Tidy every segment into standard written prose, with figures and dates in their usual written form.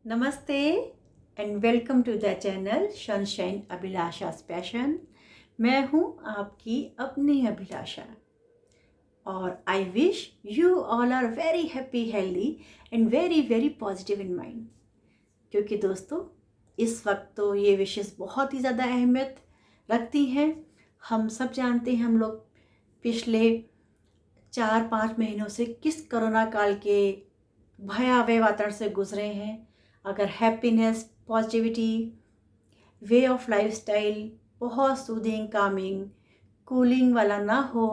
नमस्ते and welcome to the channel sunshine Abhilasha's passion. मैं हूँ आपकी अपनी अभिलाषा और I wish you all are very happy, healthy and very very positive in mind. क्योंकि दोस्तों इस वक्त तो ये विशेष बहुत ही ज़्यादा अहमियत रखती हैं। हम सब जानते हैं, हम लोग पिछले 4-5 महीनों से किस कोरोना काल के भयावह वातावरण से गुजरे हैं। अगर happiness, positivity, way of lifestyle बहुत सूदिंग, कामिंग, कूलिंग वाला ना हो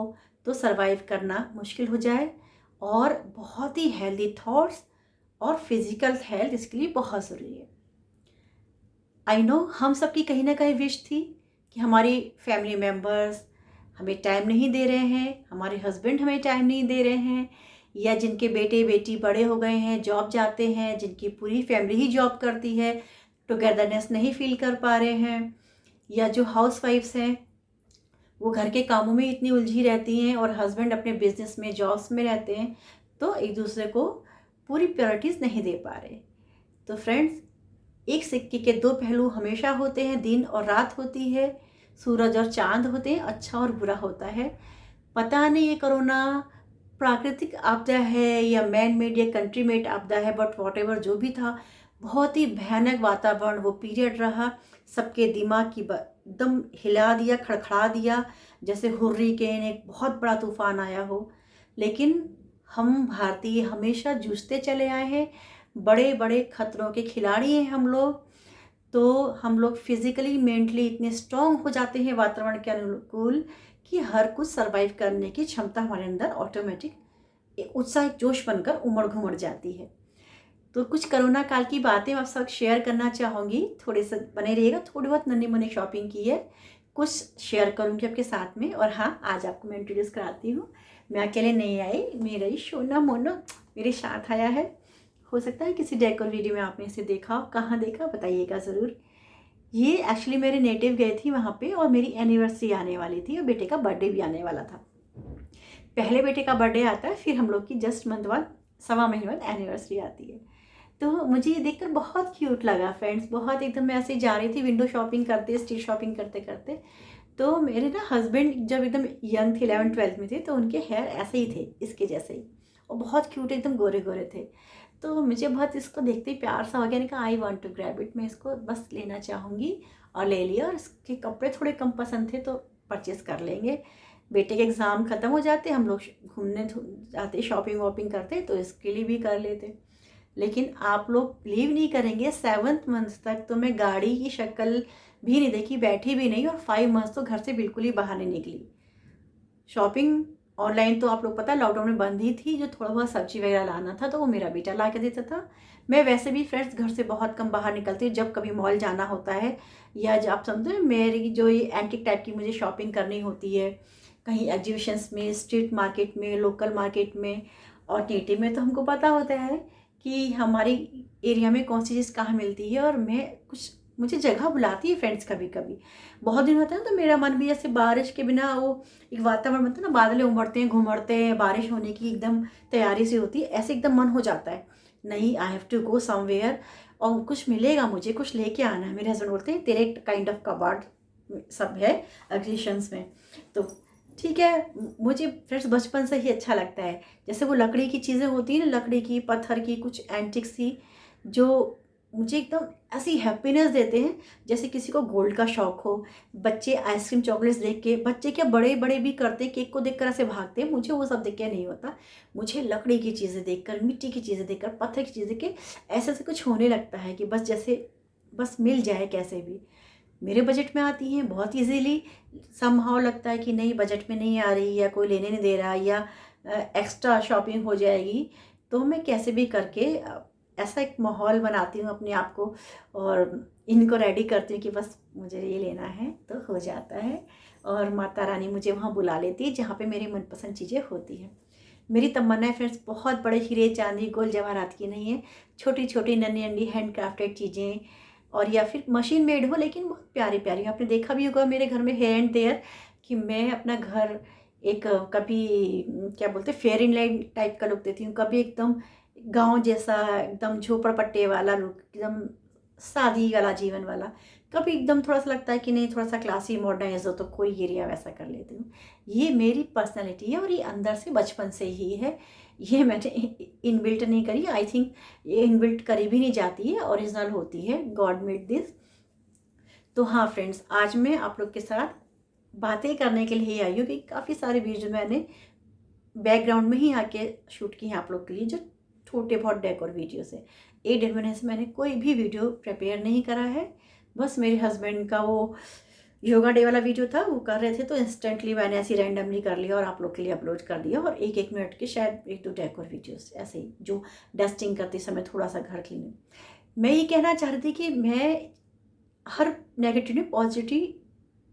तो सरवाइव करना मुश्किल हो जाए। और बहुत ही हेल्दी थॉट्स और फिजिकल हेल्थ इसके लिए बहुत ज़रूरी है। आई नो हम सबकी कहीं ना कहीं विश थी कि हमारी फैमिली मेम्बर्स हमें टाइम नहीं दे रहे हैं, हमारे हस्बैंड हमें टाइम नहीं दे रहे हैं, या जिनके बेटे बेटी बड़े हो गए हैं, जॉब जाते हैं, जिनकी पूरी फैमिली ही जॉब करती है, टुगेदरनेस नहीं फील कर पा रहे हैं, या जो हाउस वाइफ्स हैं वो घर के कामों में इतनी उलझी रहती हैं और हस्बैंड अपने बिजनेस में, जॉब्स में रहते हैं, तो एक दूसरे को पूरी प्रायोरिटीज़ नहीं दे पा रहे। तो फ्रेंड्स, एक सिक्के के दो पहलू हमेशा होते हैं। दिन और रात होती है, सूरज और चांद होते हैं, अच्छा और बुरा होता है। पता नहीं ये कोरोना प्राकृतिक आपदा है या मैन मेड या कंट्री मेड आपदा है, बट वॉटेवर जो भी था, बहुत ही भयानक वातावरण वो पीरियड रहा। सबके दिमाग की एकदम हिला दिया, खड़खड़ा दिया, जैसे हुर्रिकेन एक बहुत बड़ा तूफान आया हो। लेकिन हम भारतीय हमेशा जूझते चले आए हैं। बड़े बड़े खतरों के खिलाड़ी हैं हम लोग। तो हम लोग फिज़िकली मेंटली इतने स्ट्रॉन्ग हो जाते हैं वातावरण के अनुकूल कि हर कुछ सरवाइव करने की क्षमता हमारे अंदर ऑटोमेटिक एक उत्साह, एक जोश बनकर उमड़ घुमड़ जाती है। तो कुछ कोरोना काल की बातें आप सब शेयर करना चाहूँगी। थोड़े से बने रहिएगा। थोड़ी बहुत नन्ही मुन्नी शॉपिंग की है, कुछ शेयर करूँगी आपके साथ में। और हाँ, आज आपको मैं इंट्रोड्यूस कराती हूँ। मैं अकेले नहीं आई, मेरा ही सोना मोनो मेरे साथ आया है। हो सकता है किसी डेकोर वीडियो में आपने इसे देखा हो। कहाँ देखा बताइएगा ज़रूर। ये एक्चुअली मेरे नेटिव गए थी वहाँ पे, और मेरी एनिवर्सरी आने वाली थी और बेटे का बर्थडे भी आने वाला था। पहले बेटे का बर्थडे आता है, फिर हम लोग की जस्ट मंथ बाद, सवा महीने बाद एनिवर्सरी आती है। तो मुझे ये देखकर बहुत क्यूट लगा फ्रेंड्स। बहुत एकदम मैं ऐसे ही जा रही थी विंडो शॉपिंग करते, स्ट्रीट शॉपिंग करते करते। तो मेरे ना हस्बैंड जब एकदम यंग थे, 11-12 में थे, तो उनके हेयर ऐसे ही थे, इसके जैसे ही, और बहुत क्यूट एकदम गोरे गोरे थे। तो मुझे बहुत इसको देखते ही प्यार सा हो गया। कहा I want to grab it, मैं इसको बस लेना चाहूँगी। और ले लिया। और इसके कपड़े थोड़े कम पसंद थे तो परचेज़ कर लेंगे। बेटे के एग्ज़ाम ख़त्म हो जाते, हम लोग घूमने जाते, शॉपिंग वॉपिंग करते, तो इसके लिए भी कर लेते। लेकिन आप लोग बिलीव नहीं करेंगे, 7th मंथ तक तो मैं गाड़ी की शक्ल भी नहीं देखी, बैठी भी नहीं, और 5 मंथ्स तो घर से बिल्कुल ही बाहर नहीं निकली। शॉपिंग ऑनलाइन तो आप लोग पता लॉकडाउन में बंद ही थी। जो थोड़ा बहुत सब्जी वगैरह लाना था तो वो मेरा बेटा ला के देता था। मैं वैसे भी फ्रेंड्स घर से बहुत कम बाहर निकलती हूँ। जब कभी मॉल जाना होता है, या जब आप समझो मेरी जो ये एंटिक टाइप की मुझे शॉपिंग करनी होती है, कहीं एग्जीबिशंस में, स्ट्रीट मार्केट में, लोकल मार्केट में और नेटिव में, तो हमको पता होता है कि हमारी एरिया में कौन सी चीज़ कहाँ मिलती है। और मैं कुछ, मुझे जगह बुलाती है फ्रेंड्स कभी कभी। बहुत दिन होता है ना, तो मेरा मन भी ऐसे बारिश के बिना, वो एक वातावरण बनता है ना, बादलें उमड़ते हैं, घुमड़ते हैं, बारिश होने की एकदम तैयारी सी होती है, ऐसे एकदम मन हो जाता है, नहीं I have to go somewhere, और कुछ मिलेगा, मुझे कुछ लेके आना है। मेरे हस्बैंड बोलते हैं तेरे काइंड ऑफ कबाड़ सब है एग्जीबिशंस में। तो ठीक है, मुझे फ्रेंड्स बचपन से ही अच्छा लगता है। जैसे वो लकड़ी की चीज़ें होती हैं ना, लकड़ी की, पत्थर की, कुछ एंटिक सी, जो मुझे एकदम ऐसी हैप्पीनेस देते हैं, जैसे किसी को गोल्ड का शौक हो। बच्चे आइसक्रीम चॉकलेट्स देख के, बच्चे क्या बड़े बड़े भी करते, केक को देखकर ऐसे भागते हैं, मुझे वो सब देख के नहीं होता। मुझे लकड़ी की चीज़ें देखकर, मिट्टी की चीज़ें देखकर, पत्थर की चीज़ें देख के ऐसे ऐसे कुछ होने लगता है कि बस जैसे बस मिल जाए कैसे भी। मेरे बजट में आती हैं बहुत इजीली। समहाउ लगता है कि नहीं बजट में नहीं आ रही, या कोई लेने नहीं दे रहा, या एक्स्ट्रा शॉपिंग हो जाएगी, तो मैं कैसे भी करके ऐसा एक माहौल बनाती हूँ अपने आप को, और इनको रेडी करती हूँ कि बस मुझे ये लेना है, तो हो जाता है। और माता रानी मुझे वहाँ बुला लेती है जहाँ पे मेरी मनपसंद चीज़ें होती हैं। मेरी तमन्ना है फ्रेंड्स, बहुत बड़े हीरे चांदी गोल्ड जवाहरात की नहीं है, छोटी छोटी नन्ही नन्ही हैंड क्राफ्टेड चीज़ें, और या फिर मशीन मेड हो, लेकिन बहुत प्यारी प्यारी। आपने देखा भी होगा मेरे घर में हेयर एंड देयर, कि मैं अपना घर एक कभी क्या बोलते फेयर इन लाइट टाइप का लुक देती हूँ, कभी एकदम गांव जैसा एकदम झोपड़पट्टे वाला लुक, एकदम सादी वाला जीवन वाला, कभी एकदम थोड़ा सा लगता है कि नहीं थोड़ा सा क्लासी मॉडर्नाइज हो तो कोई एरिया वैसा कर लेती हूँ। ये मेरी पर्सनैलिटी है और ये अंदर से बचपन से ही है, ये मैंने इनबिल्ट नहीं करी। आई थिंक ये इनबिल्ट करी भी नहीं जाती है, ओरिजिनल होती है, गॉड मेड दिस। तो हाँ फ्रेंड्स, आज मैं आप लोग के साथ बातें करने के लिए आई हूँ कि काफ़ी सारे वीडियो मैंने बैकग्राउंड में ही आके शूट किए हैं आप लोग के लिए, जो छोटे बहुत डेकोर वीडियोस है। 1 महीने से मैंने कोई भी वीडियो प्रिपेयर नहीं करा है, बस मेरे हस्बैंड का वो योगा डे वाला वीडियो था, वो कर रहे थे तो इंस्टेंटली मैंने ऐसे रैंडमली कर लिया और आप लोग के लिए अपलोड कर दिया। और 1-1 मिनट के शायद 1-2 डेकोर वीडियोस ऐसे ही, जो डस्टिंग करते समय थोड़ा सा घर क्लीन। मैं ये कहना चाह रही थी कि मैं हर नेगेटिव पॉजिटिव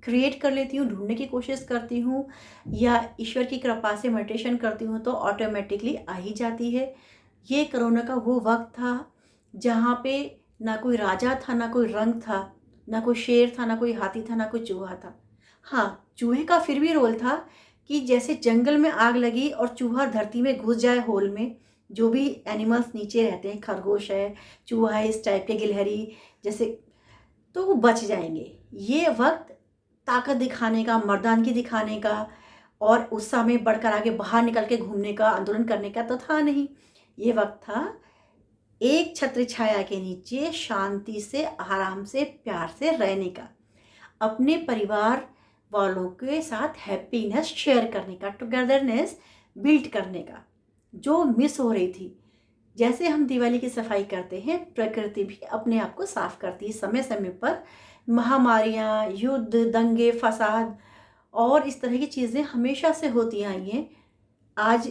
क्रिएट कर लेती हूँ, ढूंढने की कोशिश करती हूँ, या ईश्वर की कृपा से मेडिटेशन करती हूँ तो ऑटोमेटिकली आ ही जाती है। ये कोरोना का वो वक्त था जहाँ पे ना कोई राजा था, ना कोई रंग था, ना कोई शेर था, ना कोई हाथी था, ना कोई चूहा था। हाँ, चूहे का फिर भी रोल था कि जैसे जंगल में आग लगी और चूहा धरती में घुस जाए होल में, जो भी एनिमल्स नीचे रहते हैं, खरगोश है, चूहा है, इस टाइप के गिलहरी जैसे, तो वो बच जाएंगे। ये वक्त ताकत दिखाने का, मर्दानगी दिखाने का और उत्साह में बढ़कर आगे बाहर निकल के घूमने का, आंदोलन करने का तो था नहीं। ये वक्त था एक छत्र छाया के नीचे शांति से, आराम से, प्यार से रहने का, अपने परिवार वालों के साथ हैप्पीनेस शेयर करने का, टुगेदरनेस बिल्ड करने का, जो मिस हो रही थी। जैसे हम दिवाली की सफाई करते हैं, प्रकृति भी अपने आप को साफ करती है समय समय पर। महामारियाँ, युद्ध, दंगे, फसाद और इस तरह की चीज़ें हमेशा से होती आई हैं। आज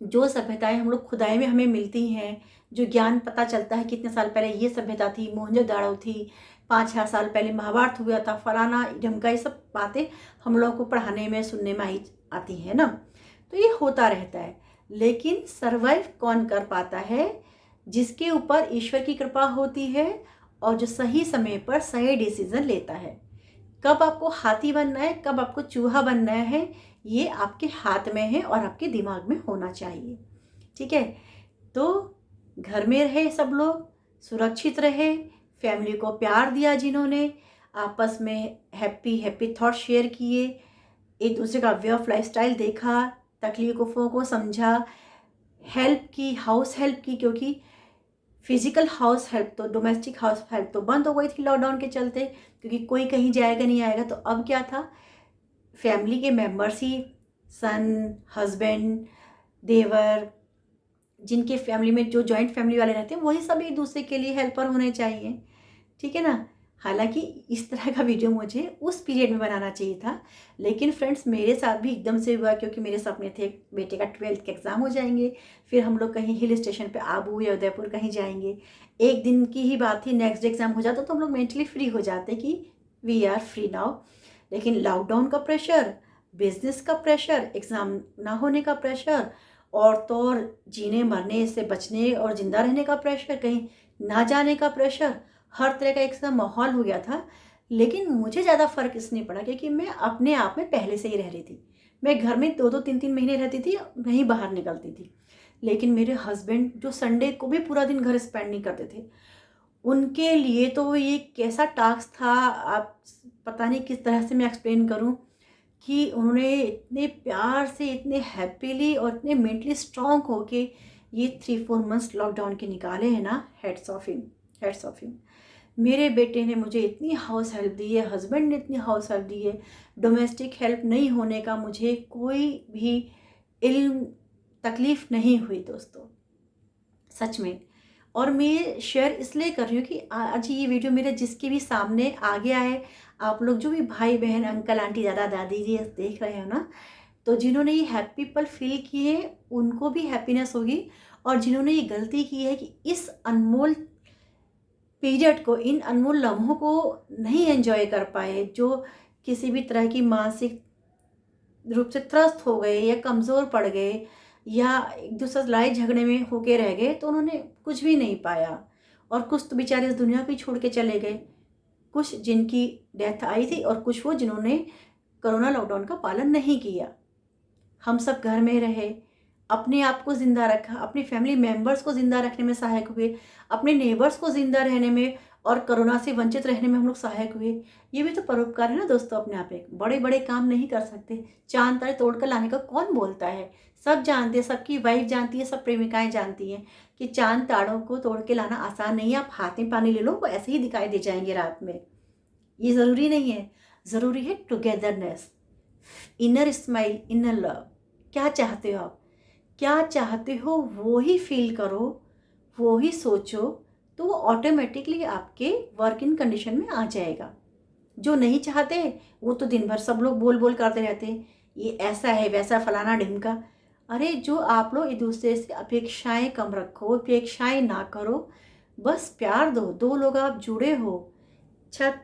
जो सभ्यताएं हम लोग खुदाई में हमें मिलती हैं, जो ज्ञान पता चलता है कितने साल पहले ये सभ्यता थी, मोहनजोदड़ो थी, 5-6 साल पहले महाभारत हुआ था, फलाना ढमका, ये सब बातें हम लोगों को पढ़ाने में, सुनने में आई आती है ना। तो ये होता रहता है, लेकिन सरवाइव कौन कर पाता है? जिसके ऊपर ईश्वर की कृपा होती है और जो सही समय पर सही डिसीजन लेता है। कब आपको हाथी बनना है, कब आपको चूहा बनना है, ये आपके हाथ में है और आपके दिमाग में होना चाहिए। ठीक है, तो घर में रहे सब लोग, सुरक्षित रहे, फैमिली को प्यार दिया जिन्होंने, आपस में हैप्पी थॉट शेयर किए, एक दूसरे का वे ऑफ लाइफस्टाइल देखा, तकलीफों को समझा, हेल्प की, हाउस हेल्प की, क्योंकि फिजिकल हाउस हेल्प तो, डोमेस्टिक हाउस हेल्प तो बंद हो गई थी लॉकडाउन के चलते, क्योंकि कोई कहीं जाएगा नहीं आएगा। तो अब क्या था, फैमिली के मेंबर्स ही, सन, हस्बैंड, देवर, जिनके फैमिली में जो जॉइंट फैमिली वाले रहते हैं, वही सब एक दूसरे के लिए हेल्पर होने चाहिए। ठीक है ना। हालांकि इस तरह का वीडियो मुझे उस पीरियड में बनाना चाहिए था, लेकिन फ्रेंड्स मेरे साथ भी एकदम से हुआ, क्योंकि मेरे सपने थे बेटे का 12th के एग्ज़ाम हो जाएंगे, फिर हम लोग कहीं हिल स्टेशन पे आबू या उदयपुर कहीं जाएंगे। एक दिन की ही बात थी, नेक्स्ट डे एग्ज़ाम हो जाता तो हम लोग मेंटली फ्री हो जाते कि वी आर फ्री नाउ। लेकिन लॉकडाउन का प्रेशर, बिजनेस का प्रेशर, एग्ज़ाम ना होने का प्रेशर, और तो और जीने मरने से बचने और ज़िंदा रहने का प्रेशर, कहीं ना जाने का प्रेशर, हर तरह का एक सा माहौल हो गया था। लेकिन मुझे ज़्यादा फ़र्क इसलिए पड़ा क्योंकि मैं अपने आप में पहले से ही रह रही थी। मैं घर में 2-2, 3-3 महीने रहती थी, नहीं बाहर निकलती थी। लेकिन मेरे हस्बैंड जो संडे को भी पूरा दिन घर स्पेंड नहीं करते थे, उनके लिए तो ये कैसा टास्क था, आप पता नहीं किस तरह से मैं एक्सप्लेन करूं, कि उन्होंने इतने प्यार से, इतने हैप्पीली और इतने मेंटली स्ट्रांग होके ये 3-4 मंथ्स लॉकडाउन के निकाले हैं ना। Heads of him, heads of him. मेरे बेटे ने मुझे इतनी हाउस हेल्प दी है, हस्बैंड ने इतनी हाउस हेल्प दी है, डोमेस्टिक हेल्प नहीं होने का मुझे कोई भी इल्म, तकलीफ़ नहीं हुई दोस्तों, सच में। और मैं शेयर इसलिए कर रही हूँ कि आज ये वीडियो मेरे जिसके भी सामने आगे आए, आप लोग जो भी भाई बहन, अंकल आंटी, दादा दादी जी देख रहे हो ना, तो जिन्होंने ये हैप्पी पल फील किए उनको भी हैप्पीनेस होगी, और जिन्होंने ये गलती की है कि इस अनमोल पीरियड को, इन अनमोल लम्हों को नहीं एंजॉय कर पाए, जो किसी भी तरह की मानसिक रूप से त्रस्त हो गए या कमज़ोर पड़ गए या एक दूसरे से लड़ाई झगड़े में होके रह गए, तो उन्होंने कुछ भी नहीं पाया। और कुछ तो बेचारे इस दुनिया को ही छोड़ के चले गए, कुछ जिनकी डेथ आई थी और कुछ वो जिन्होंने कोरोना लॉकडाउन का पालन नहीं किया। हम सब घर में रहे, अपने आप को ज़िंदा रखा, अपनी फैमिली मेम्बर्स को ज़िंदा रखने में सहायक हुए, अपने नेबर्स को ज़िंदा रहने में और कोरोना से वंचित रहने में हम लोग सहायक हुए। ये भी तो परोपकार है ना दोस्तों अपने आप। एक बड़े बड़े काम नहीं कर सकते, चांद तारे तोड़ कर लाने का कौन बोलता है। सब जानते हैं, सबकी वाइफ जानती है, सब प्रेमिकाएं जानती हैं कि चांद तारों को तोड़ के लाना आसान नहीं है। आप हाथ में पानी ले लो, वो ऐसे ही दिखाई दे जाएंगे रात में। ये ज़रूरी नहीं है, ज़रूरी है togetherness, inner smile, inner love. क्या चाहते हो आप, क्या चाहते हो वो ही फील करो, वो ही सोचो, तो वो ऑटोमेटिकली आपके वर्किंग कंडीशन में आ जाएगा। जो नहीं चाहते वो तो दिन भर सब लोग बोल बोल करते रहते हैं, ये ऐसा है वैसा फलाना ढिमका। अरे जो आप लोग एक दूसरे से अपेक्षाएं कम रखो, अपेक्षाएं ना करो, बस प्यार दो। दो लोग आप जुड़े हो, छत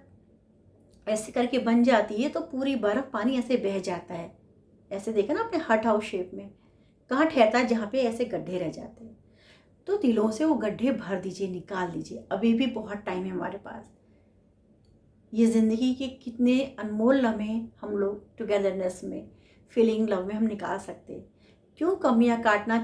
ऐसे करके बन जाती है तो पूरी बर्फ पानी ऐसे बह जाता है। ऐसे देखा ना आपने हट हाउस शेप में, कहाँ ठहरता है जहाँ पे ऐसे गड्ढे रह जाते हैं। तो दिलों से वो गड्ढे भर दीजिए, निकाल दीजिए, अभी भी बहुत टाइम है हमारे पास। ये ज़िंदगी के कितने अनमोल लम्हे हम लोग टुगेदरनेस में, फीलिंग लव में हम निकाल सकते हैं। क्यों कमियां काटना,